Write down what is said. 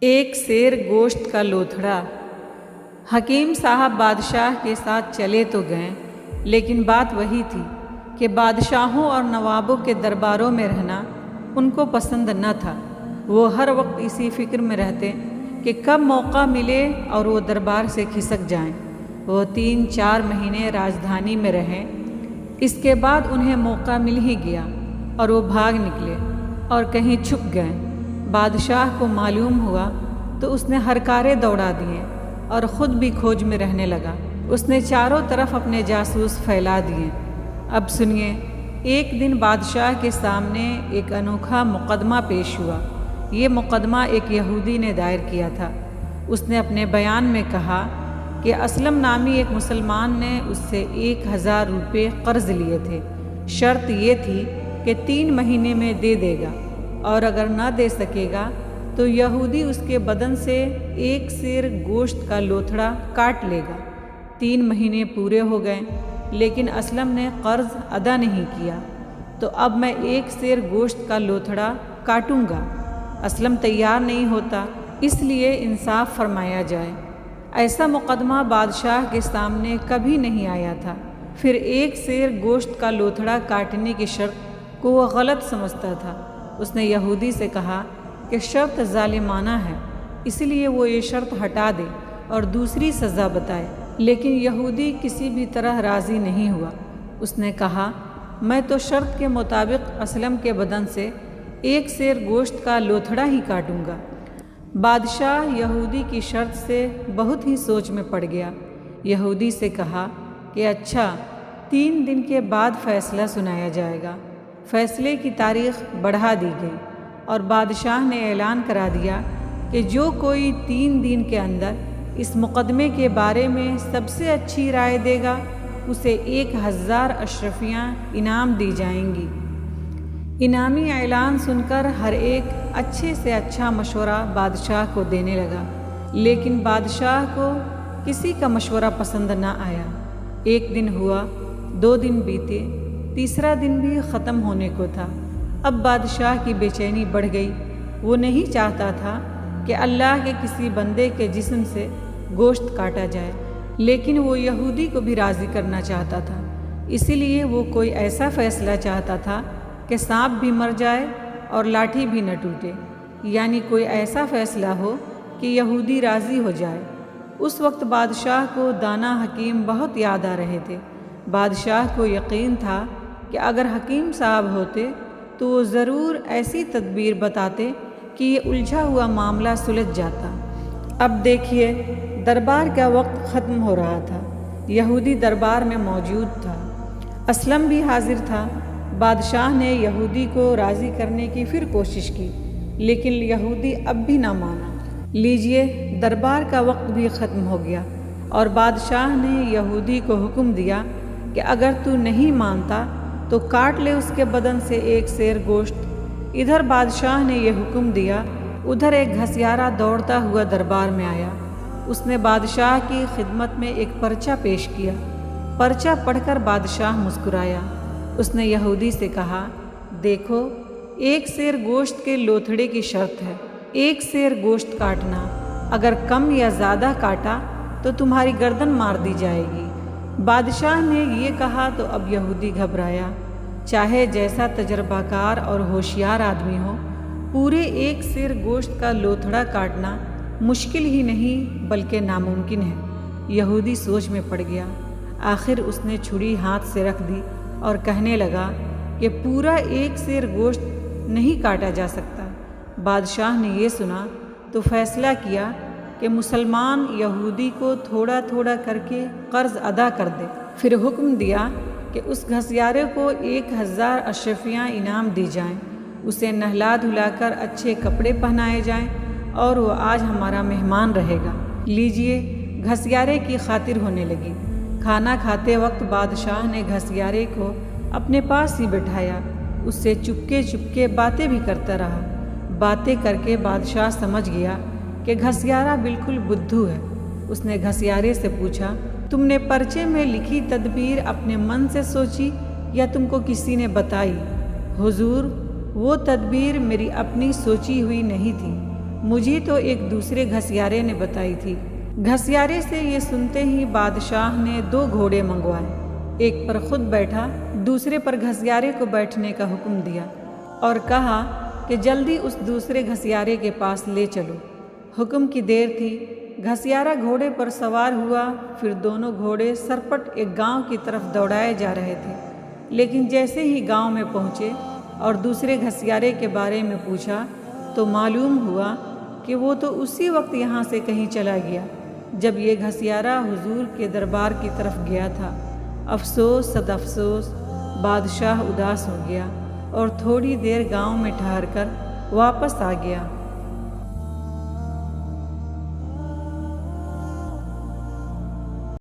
ایک سیر گوشت کا لوتھڑا۔ حکیم صاحب بادشاہ کے ساتھ چلے تو گئے، لیکن بات وہی تھی کہ بادشاہوں اور نوابوں کے درباروں میں رہنا ان کو پسند نہ تھا۔ وہ ہر وقت اسی فکر میں رہتے کہ کب موقع ملے اور وہ دربار سے کھسک جائیں۔ وہ 3-4 مہینے راجدھانی میں رہے، اس کے بعد انہیں موقع مل ہی گیا اور وہ بھاگ نکلے اور کہیں چھپ گئے۔ بادشاہ کو معلوم ہوا تو اس نے ہر کارے دوڑا دیے اور خود بھی کھوج میں رہنے لگا۔ اس نے چاروں طرف اپنے جاسوس پھیلا دیے۔ اب سنیے، ایک دن بادشاہ کے سامنے ایک انوکھا مقدمہ پیش ہوا۔ یہ مقدمہ ایک یہودی نے دائر کیا تھا۔ اس نے اپنے بیان میں کہا کہ اسلم نامی ایک مسلمان نے اس سے 1000 روپے قرض لیے تھے۔ شرط یہ تھی کہ 3 مہینے میں دے دے گا، اور اگر نہ دے سکے گا تو یہودی اس کے بدن سے 1 سیر گوشت کا لوتھڑا کاٹ لے گا۔ 3 مہینے پورے ہو گئے، لیکن اسلم نے قرض ادا نہیں کیا، تو اب میں 1 سیر گوشت کا لوتھڑا کاٹوں گا۔ اسلم تیار نہیں ہوتا، اس لیے انصاف فرمایا جائے۔ ایسا مقدمہ بادشاہ کے سامنے کبھی نہیں آیا تھا۔ پھر 1 سیر گوشت کا لوتھڑا کاٹنے کی شرط کو وہ غلط سمجھتا تھا۔ اس نے یہودی سے کہا کہ شرط ظالمانہ ہے، اس لیے وہ یہ شرط ہٹا دے اور دوسری سزا بتائے، لیکن یہودی کسی بھی طرح راضی نہیں ہوا۔ اس نے کہا، میں تو شرط کے مطابق اسلم کے بدن سے 1 سیر گوشت کا لوتھڑا ہی کاٹوں گا۔ بادشاہ یہودی کی شرط سے بہت ہی سوچ میں پڑ گیا۔ یہودی سے کہا کہ اچھا، 3 دن کے بعد فیصلہ سنایا جائے گا۔ فیصلے کی تاریخ بڑھا دی گئی اور بادشاہ نے اعلان کرا دیا کہ جو کوئی 3 دن کے اندر اس مقدمے کے بارے میں سب سے اچھی رائے دے گا، اسے 1000 اشرفیاں انعام دی جائیں گی۔ انعامی اعلان سن کر ہر ایک اچھے سے اچھا مشورہ بادشاہ کو دینے لگا، لیکن بادشاہ کو کسی کا مشورہ پسند نہ آیا۔ 1 دن ہوا، 2 دن بیتے، تیسرا دن بھی ختم ہونے کو تھا۔ اب بادشاہ کی بے چینی بڑھ گئی۔ وہ نہیں چاہتا تھا کہ اللہ کے کسی بندے کے جسم سے گوشت کاٹا جائے، لیکن وہ یہودی کو بھی راضی کرنا چاہتا تھا۔ اسی لیے وہ کوئی ایسا فیصلہ چاہتا تھا کہ سانپ بھی مر جائے اور لاٹھی بھی نہ ٹوٹے، یعنی کوئی ایسا فیصلہ ہو کہ یہودی راضی ہو جائے۔ اس وقت بادشاہ کو دانا حکیم بہت یاد آ رہے تھے۔ بادشاہ کو یقین تھا کہ اگر حکیم صاحب ہوتے تو وہ ضرور ایسی تدبیر بتاتے کہ یہ الجھا ہوا معاملہ سلجھ جاتا۔ اب دیکھیے، دربار کا وقت ختم ہو رہا تھا۔ یہودی دربار میں موجود تھا، اسلم بھی حاضر تھا۔ بادشاہ نے یہودی کو راضی کرنے کی پھر کوشش کی، لیکن یہودی اب بھی نہ مانا۔ لیجئے، دربار کا وقت بھی ختم ہو گیا اور بادشاہ نے یہودی کو حکم دیا کہ اگر تو نہیں مانتا تو کاٹ لے اس کے بدن سے 1 سیر گوشت۔ ادھر بادشاہ نے یہ حکم دیا، ادھر ایک گھسیارا دوڑتا ہوا دربار میں آیا۔ اس نے بادشاہ کی خدمت میں ایک پرچہ پیش کیا۔ پرچہ پڑھ کر بادشاہ مسکرایا۔ اس نے یہودی سے کہا، دیکھو، 1 سیر گوشت کے لوتھڑے کی شرط ہے، 1 سیر گوشت کاٹنا۔ اگر کم یا زیادہ کاٹا تو تمہاری گردن مار دی جائے گی۔ بادشاہ نے یہ کہا تو اب یہودی گھبرایا۔ چاہے جیسا تجربہ کار اور ہوشیار آدمی ہو، پورے 1 سیر گوشت کا لوتھڑا کاٹنا مشکل ہی نہیں بلکہ ناممکن ہے۔ یہودی سوچ میں پڑ گیا۔ آخر اس نے چھری ہاتھ سے رکھ دی اور کہنے لگا کہ پورا 1 سیر گوشت نہیں کاٹا جا سکتا۔ بادشاہ نے یہ سنا تو فیصلہ کیا کہ مسلمان یہودی کو تھوڑا تھوڑا کر کے قرض ادا کر دے۔ پھر حکم دیا کہ اس گھسیارے کو 1000 اشرفیاں انعام دی جائیں، اسے نہلا دھلا کر اچھے کپڑے پہنائے جائیں اور وہ آج ہمارا مہمان رہے گا۔ لیجئے، گھسیارے کی خاطر ہونے لگی۔ کھانا کھاتے وقت بادشاہ نے گھسیارے کو اپنے پاس ہی بٹھایا، اس سے چپکے چپکے باتیں بھی کرتا رہا۔ باتیں کر کے بادشاہ سمجھ گیا کہ گھسیارا بالکل بدھو ہے۔ اس نے گھسیارے سے پوچھا، تم نے پرچے میں لکھی تدبیر اپنے من سے سوچی یا تم کو کسی نے بتائی؟ حضور، وہ تدبیر میری اپنی سوچی ہوئی نہیں تھی، مجھے تو ایک دوسرے گھسیارے نے بتائی تھی۔ گھسیارے سے یہ سنتے ہی بادشاہ نے 2 گھوڑے منگوائے، ایک پر خود بیٹھا، دوسرے پر گھسیارے کو بیٹھنے کا حکم دیا اور کہا کہ جلدی اس دوسرے گھسیارے کے پاس لے چلو۔ حکم کی دیر تھی، گھسیارا گھوڑے پر سوار ہوا، پھر دونوں گھوڑے سرپٹ ایک گاؤں کی طرف دوڑائے جا رہے تھے، لیکن جیسے ہی گاؤں میں پہنچے اور دوسرے گھسیارے کے بارے میں پوچھا تو معلوم ہوا کہ وہ تو اسی وقت یہاں سے کہیں چلا گیا جب یہ گھسیارا حضور کے دربار کی طرف گیا تھا۔ افسوس صد افسوس، بادشاہ اداس ہو گیا اور تھوڑی دیر گاؤں میں ٹھہر کر واپس آ گیا۔